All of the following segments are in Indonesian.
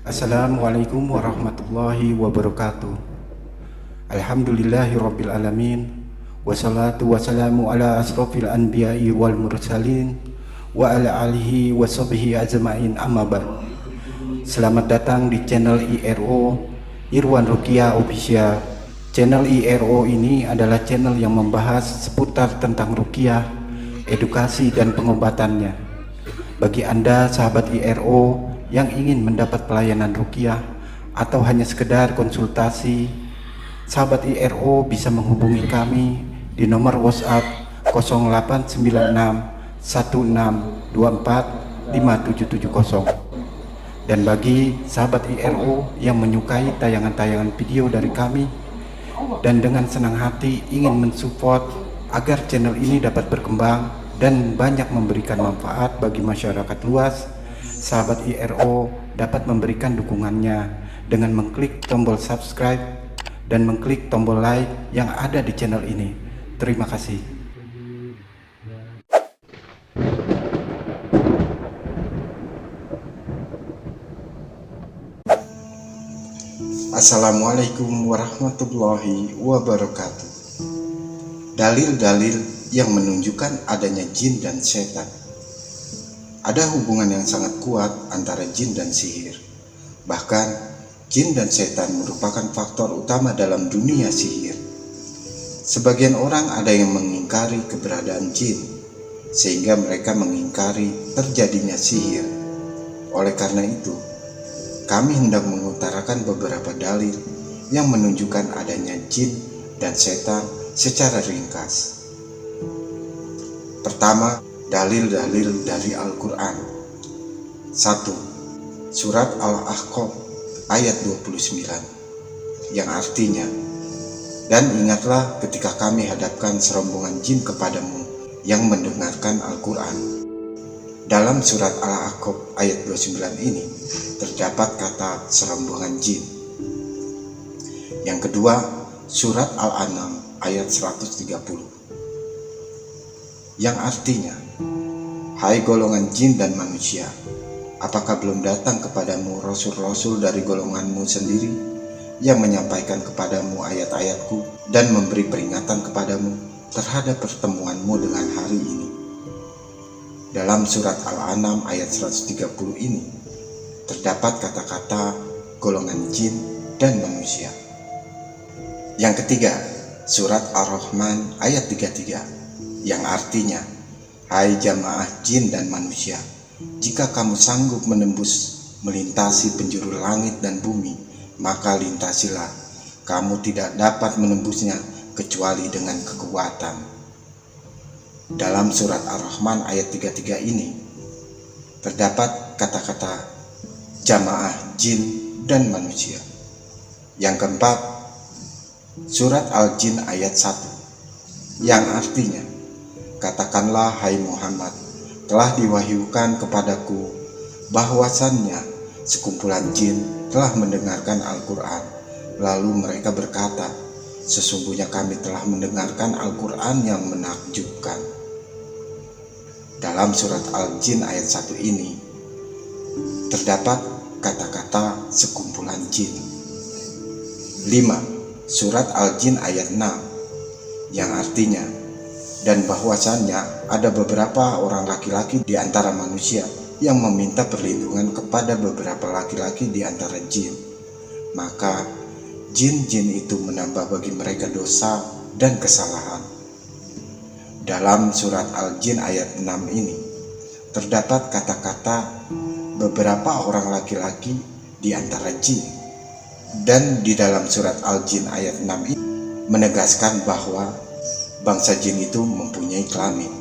Assalamualaikum warahmatullahi wabarakatuh. Alhamdulillahirabbil alamin. Wassalatu wassalamu ala asrofil anbiya'i wal mursalin wa ala alihi wa sahbihi ajma'in, amma ba'd. Selamat datang di channel IRO Irwan Ruqyah Official. Channel IRO ini adalah channel yang membahas seputar tentang ruqyah, edukasi dan pengobatannya. Bagi Anda sahabat IRO yang ingin mendapat pelayanan ruqyah atau hanya sekedar konsultasi, sahabat IRO bisa menghubungi kami di nomor WhatsApp 0896 1624 5770. Dan bagi sahabat IRO yang menyukai tayangan-tayangan video dari kami dan dengan senang hati ingin mensupport agar channel ini dapat berkembang dan banyak memberikan manfaat bagi masyarakat luas, sahabat IRO dapat memberikan dukungannya dengan mengklik tombol subscribe dan mengklik tombol like yang ada di channel ini. Terima kasih. Assalamualaikum warahmatullahi wabarakatuh. Dalil-dalil yang menunjukkan adanya jin dan setan. Ada hubungan yang sangat kuat antara jin dan sihir. Bahkan, jin dan setan merupakan faktor utama dalam dunia sihir. Sebagian orang ada yang mengingkari keberadaan jin, sehingga mereka mengingkari terjadinya sihir. Oleh karena itu, kami hendak mengutarakan beberapa dalil yang menunjukkan adanya jin dan setan secara ringkas. Pertama, dalil-dalil dari Al-Quran. 1. Surat Al-Ahqaf ayat 29 yang artinya, dan ingatlah ketika kami hadapkan serombongan jin kepadamu yang mendengarkan Al-Quran. Dalam surat Al-Ahqaf ayat 29 ini terdapat kata serombongan jin. Yang kedua, surat Al-An'am ayat 130 yang artinya, hai golongan jin dan manusia, apakah belum datang kepadamu rasul-rasul dari golonganmu sendiri yang menyampaikan kepadamu ayat-ayatku dan memberi peringatan kepadamu terhadap pertemuanmu dengan hari ini. Dalam surat Al-An'am ayat 130 ini terdapat kata-kata golongan jin dan manusia. Yang ketiga, surat Ar-Rahman ayat 33 yang artinya, hai jamaah jin dan manusia, jika kamu sanggup menembus melintasi penjuru langit dan bumi, maka lintasilah. Kamu tidak dapat menembusnya kecuali dengan kekuatan. Dalam surat Ar-Rahman ayat 33 ini terdapat kata-kata jamaah jin dan manusia. Yang keempat, surat Al-Jin ayat 1 yang artinya, katakanlah hai Muhammad, telah diwahyukan kepadaku bahwasannya sekumpulan jin telah mendengarkan Al-Quran. Lalu mereka berkata, sesungguhnya kami telah mendengarkan Al-Quran yang menakjubkan. Dalam surat Al-Jin ayat 1 ini terdapat kata-kata sekumpulan jin. 5. Surat Al-Jin ayat 6 yang artinya, dan bahwasannya ada beberapa orang laki-laki di antara manusia yang meminta perlindungan kepada beberapa laki-laki di antara jin. Maka jin-jin itu menambah bagi mereka dosa dan kesalahan. Dalam surat Al-Jin ayat 6 ini terdapat kata-kata beberapa orang laki-laki di antara jin. Dan di dalam surat Al-Jin ayat 6 ini menegaskan bahwa bangsa jin itu mempunyai kelamin.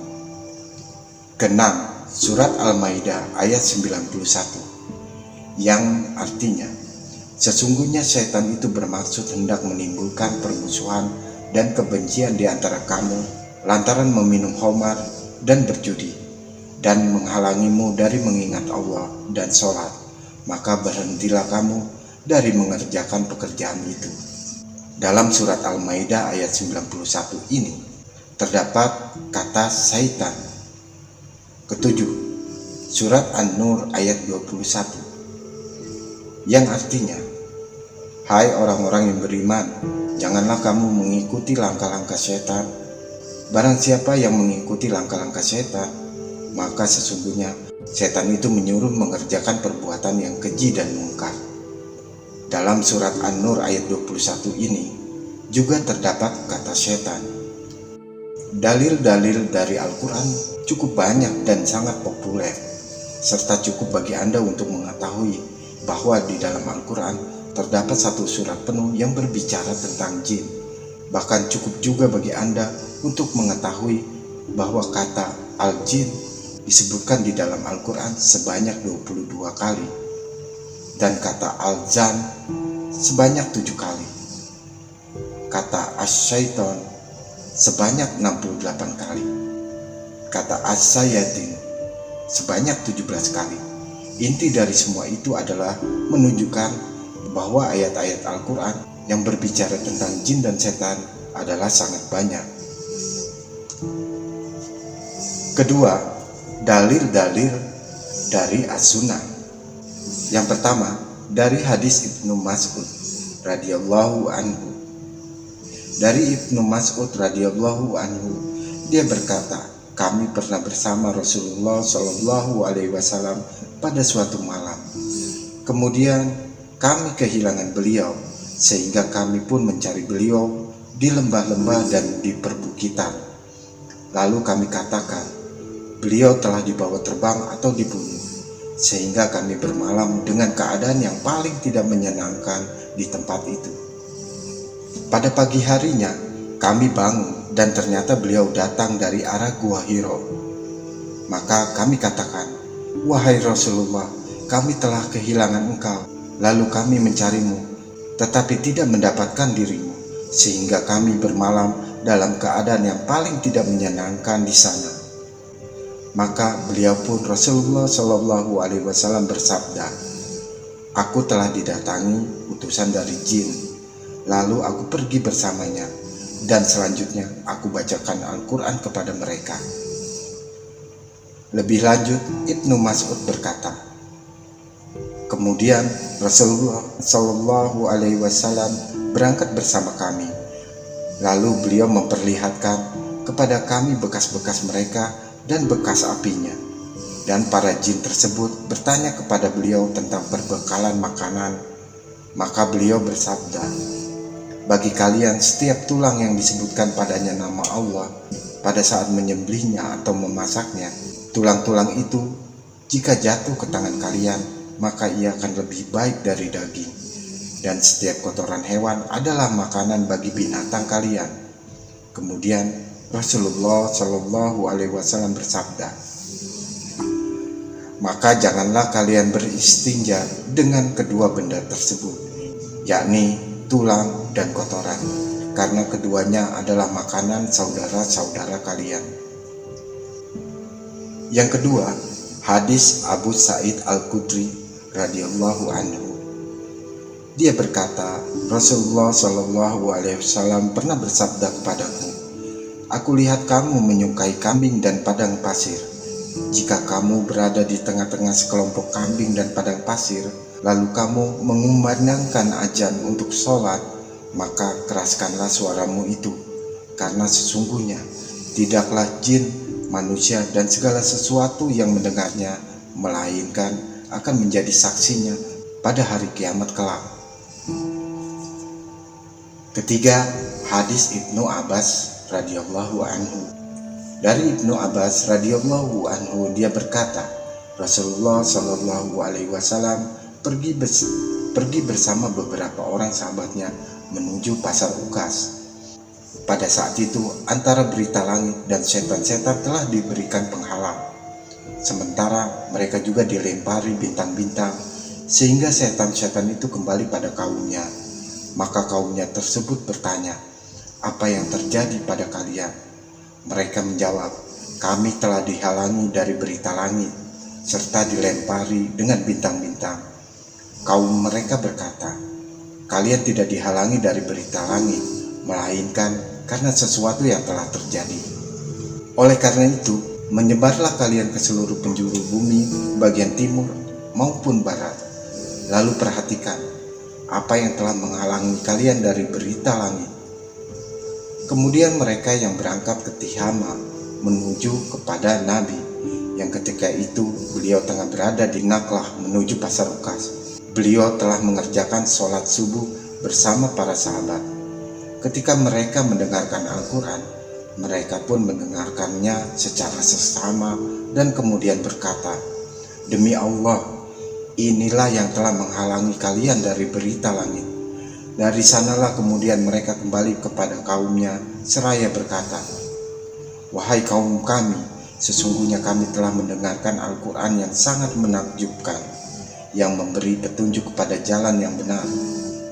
Keenam, surat Al-Maidah ayat 91 yang artinya, sesungguhnya setan itu bermaksud hendak menimbulkan permusuhan dan kebencian di antara kamu lantaran meminum khamar dan berjudi dan menghalangimu dari mengingat Allah dan sholat, maka berhentilah kamu dari mengerjakan pekerjaan itu. Dalam surat Al-Maidah ayat 91 ini terdapat kata syaitan. Ketujuh, surat An-Nur ayat 21 yang artinya, hai orang-orang yang beriman, janganlah kamu mengikuti langkah-langkah setan. Barang siapa yang mengikuti langkah-langkah setan, maka sesungguhnya setan itu menyuruh mengerjakan perbuatan yang keji dan mungkar. Dalam surat An-Nur ayat 21 ini juga terdapat kata setan. Dalil-dalil dari Al-Quran cukup banyak dan sangat populer, serta cukup bagi Anda untuk mengetahui bahwa di dalam Al-Quran terdapat satu surat penuh yang berbicara tentang jin. Bahkan cukup juga bagi Anda untuk mengetahui bahwa kata al-jin disebutkan di dalam Al-Quran sebanyak 22 kali dan kata al-zan sebanyak 7 kali. Kata as-syaiton sebanyak 68 kali. Kata as-sayatin sebanyak 17 kali. Inti dari semua itu adalah menunjukkan bahwa ayat-ayat Al-Quran yang berbicara tentang jin dan setan adalah sangat banyak. Kedua, dalil-dalil dari As-Sunnah. Yang pertama, dari hadis Ibnu Mas'ud radhiyallahu anhu. Dari Ibnu Mas'ud radhiyallahu anhu, dia berkata, kami pernah bersama Rasulullah Shallallahu Alaihi Wasallam pada suatu malam. Kemudian kami kehilangan beliau, sehingga kami pun mencari beliau di lembah-lembah dan di perbukitan. Lalu kami katakan, beliau telah dibawa terbang atau dibunuh, sehingga kami bermalam dengan keadaan yang paling tidak menyenangkan di tempat itu. Pada pagi harinya, kami bangun dan ternyata beliau datang dari arah Gua Hiro. Maka kami katakan, wahai Rasulullah, kami telah kehilangan engkau. Lalu kami mencarimu, tetapi tidak mendapatkan dirimu, sehingga kami bermalam dalam keadaan yang paling tidak menyenangkan di sana. Maka beliau pun Rasulullah Shallallahu Alaihi Wasallam bersabda, aku telah didatangi utusan dari jin, lalu aku pergi bersamanya, dan selanjutnya aku bacakan Al-Quran kepada mereka. Lebih lanjut, Ibnu Mas'ud berkata, kemudian Rasulullah Shallallahu Alaihi Wasallam berangkat bersama kami, lalu beliau memperlihatkan kepada kami bekas-bekas mereka dan bekas apinya. Dan para jin tersebut bertanya kepada beliau tentang perbekalan makanan. Maka beliau bersabda, bagi kalian setiap tulang yang disebutkan padanya nama Allah pada saat menyembelihnya atau memasaknya, tulang-tulang itu jika jatuh ke tangan kalian, maka ia akan lebih baik dari daging. Dan setiap kotoran hewan adalah makanan bagi binatang kalian. Kemudian Rasulullah Shallallahu Alaihi Wasallam bersabda, maka janganlah kalian beristinja dengan kedua benda tersebut, yakni tulang dan kotoran, karena keduanya adalah makanan saudara-saudara kalian. Yang kedua, hadis Abu Sa'id Al-Khudri radhiyallahu anhu. Dia berkata, Rasulullah Shallallahu Alaihi Wasallam pernah bersabda kepadaku, aku lihat kamu menyukai kambing dan padang pasir. Jika kamu berada di tengah-tengah sekelompok kambing dan padang pasir, lalu kamu mengumandangkan azan untuk sholat, maka keraskanlah suaramu itu, karena sesungguhnya tidaklah jin, manusia, dan segala sesuatu yang mendengarnya, melainkan akan menjadi saksinya pada hari kiamat kelak. Ketiga, hadis Ibnu Abbas radhiyallahu anhu. Dari Ibnu Abbas radhiyallahu anhu, dia berkata, Rasulullah Shallallahu Alaihi Wasallam pergi bersama beberapa orang sahabatnya menuju pasar Ukas. Pada saat itu antara berita langit dan setan-setan telah diberikan penghalang, sementara mereka juga dilempari bintang-bintang, sehingga setan-setan itu kembali pada kaumnya. Maka kaumnya tersebut bertanya, apa yang terjadi pada kalian? Mereka menjawab, kami telah dihalangi dari berita langit, serta dilempari dengan bintang-bintang. Kaum mereka berkata, kalian tidak dihalangi dari berita langit, melainkan karena sesuatu yang telah terjadi. Oleh karena itu, menyebarlah kalian ke seluruh penjuru bumi, bagian timur maupun barat. Lalu perhatikan apa yang telah menghalangi kalian dari berita langit. Kemudian mereka yang berangkat ke Tihama menuju kepada Nabi, yang ketika itu beliau tengah berada di Naklah menuju pasar Ukas. Beliau telah mengerjakan sholat subuh bersama para sahabat. Ketika mereka mendengarkan Al-Quran, mereka pun mendengarkannya secara seksama dan kemudian berkata, "Demi Allah, inilah yang telah menghalangi kalian dari berita langit." Dari sanalah kemudian mereka kembali kepada kaumnya seraya berkata, "Wahai kaum kami, sesungguhnya kami telah mendengarkan Al-Quran yang sangat menakjubkan, yang memberi petunjuk kepada jalan yang benar.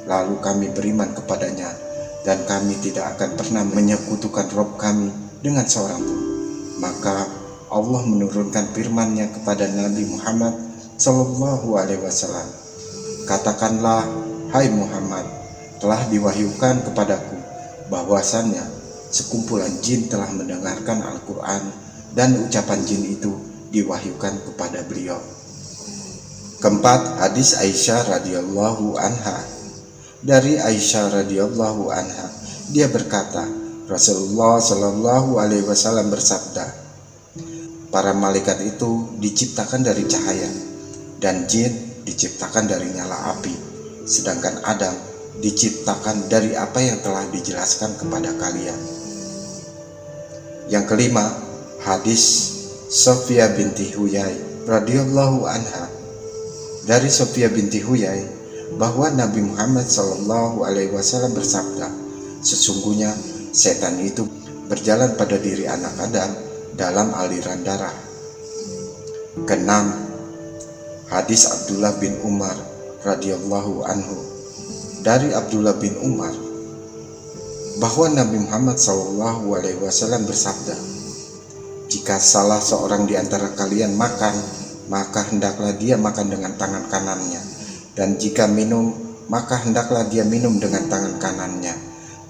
Lalu kami beriman kepadanya, dan kami tidak akan pernah menyekutukan Rabb kami dengan seorang pun." Maka Allah menurunkan firman-Nya kepada Nabi Muhammad Sallallahu Alaihi Wasallam, "Katakanlah, hai Muhammad, telah diwahyukan kepadaku bahwasannya sekumpulan jin telah mendengarkan Al-Quran dan ucapan jin itu diwahyukan kepada beliau." Keempat, hadis Aisyah radhiyallahu anha. Dari Aisyah radhiyallahu anha, dia berkata, Rasulullah Shallallahu Alaihi Wasallam bersabda, "Para malaikat itu diciptakan dari cahaya, dan jin diciptakan dari nyala api, sedangkan Adam diciptakan dari apa yang telah dijelaskan kepada kalian." Yang kelima, hadis Sofia binti Huyai radhiyallahu anha. Dari Sofia binti Huyai bahwa Nabi Muhammad Sallallahu Alaihi Wasallam bersabda, "Sesungguhnya setan itu berjalan pada diri anak Adam dalam aliran darah." Keenam, hadis Abdullah bin Umar radhiyallahu anhu. Dari Abdullah bin Umar bahwa Nabi Muhammad Sallallahu Alaihi Wasallam bersabda, "Jika salah seorang di antara kalian makan, maka hendaklah dia makan dengan tangan kanannya, dan jika minum, maka hendaklah dia minum dengan tangan kanannya,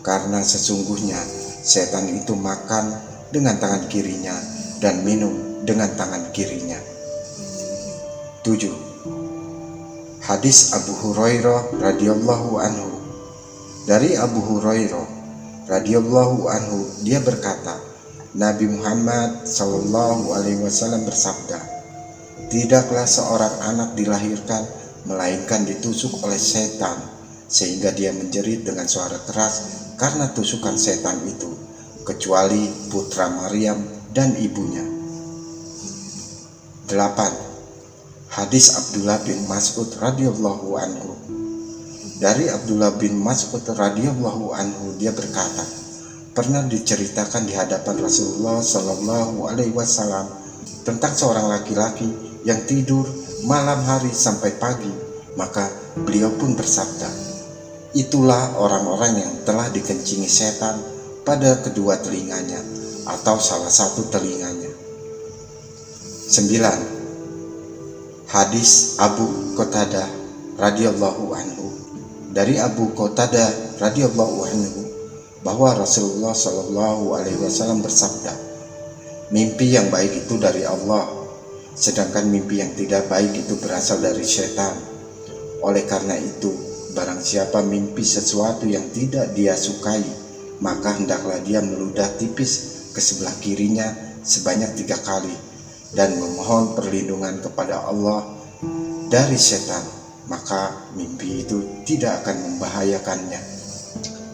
karena sesungguhnya setan itu makan dengan tangan kirinya dan minum dengan tangan kirinya." 7. Hadis Abu Hurairah radhiyallahu anhu. Dari Abu Hurairah radhiyallahu anhu, dia berkata, Nabi Muhammad Sallallahu Alaihi Wasallam bersabda, "Tidaklah seorang anak dilahirkan melainkan ditusuk oleh setan, sehingga dia menjerit dengan suara keras karena tusukan setan itu, kecuali putra Maryam dan ibunya." 8. Hadis Abdullah bin Mas'ud radhiyallahu anhu. Dari Abdullah bin Mas'ud radhiyallahu anhu, dia berkata, pernah diceritakan di hadapan Rasulullah Sallallahu Alaihi Wasallam tentang seorang laki-laki yang tidur malam hari sampai pagi. Maka beliau pun bersabda, "Itulah orang-orang yang telah dikencingi setan pada kedua telinganya atau salah satu telinganya." 9. Hadis Abu Qatadah radhiyallahu anhu. Dari Abu Qatadah radhiyallahu anhu bahwa Rasulullah Shallallahu Alaihi Wasallam bersabda, "Mimpi yang baik itu dari Allah, sedangkan mimpi yang tidak baik itu berasal dari setan. Oleh karena itu, barang siapa mimpi sesuatu yang tidak dia sukai, maka hendaklah dia meludah tipis ke sebelah kirinya sebanyak 3 kali dan memohon perlindungan kepada Allah dari setan, maka mimpi itu tidak akan membahayakannya."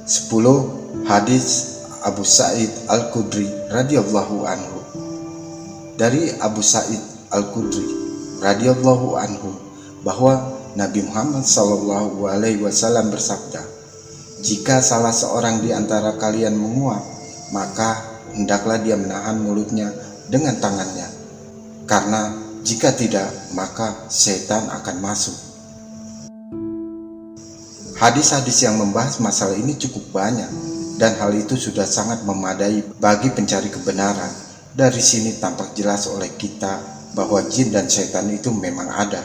10. Hadis Abu Sa'id Al-Khudri radhiyallahu anhu. Dari Abu Sa'id Al-Khudri radhiyallahu anhu bahwa Nabi Muhammad Sallallahu Alaihi Wasallam bersabda, "Jika salah seorang di antara kalian menguap, maka hendaklah dia menahan mulutnya dengan tangannya, karena jika tidak, maka setan akan masuk." Hadis-hadis yang membahas masalah ini cukup banyak, dan hal itu sudah sangat memadai bagi pencari kebenaran. Dari sini tampak jelas oleh kita bahwa jin dan setan itu memang ada,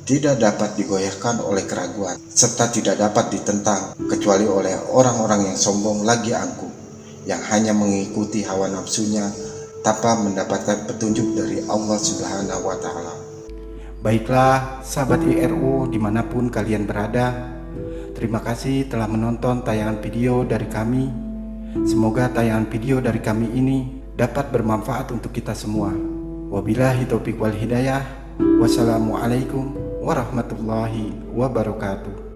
tidak dapat digoyahkan oleh keraguan, serta tidak dapat ditentang kecuali oleh orang-orang yang sombong lagi angkuh, yang hanya mengikuti hawa nafsunya tanpa mendapatkan petunjuk dari Allah Subhanahu wa Ta'ala. Baiklah, sahabat IRU dimanapun kalian berada, terima kasih telah menonton tayangan video dari kami. Semoga tayangan video dari kami ini dapat bermanfaat untuk kita semua. Wabillahi taufiq wal hidayah. Wassalamualaikum warahmatullahi wabarakatuh.